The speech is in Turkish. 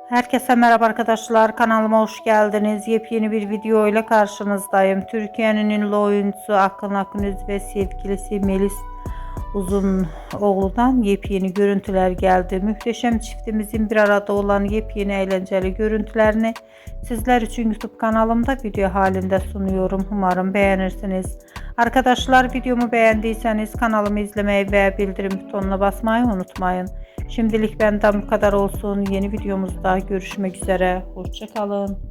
Herkese merhaba arkadaşlar, kanalıma hoş geldiniz. Yepyeni bir video ile karşınızdayım. Türkiye'nin ünlü oyuncusu Akın Akınöz ve sevgilisi Melis Uzunoğlu'dan yepyeni görüntüler geldi. Muhteşem çiftimizin bir arada olan yepyeni eğlenceli görüntülerini sizler için YouTube kanalımda video halinde sunuyorum. Umarım beğenirsiniz. Arkadaşlar, videomu beğendiyseniz kanalımı izlemeyi ve bildirim butonuna basmayı unutmayın. Şimdilik benden bu kadar olsun. Yeni videomuzda görüşmek üzere. Hoşça kalın.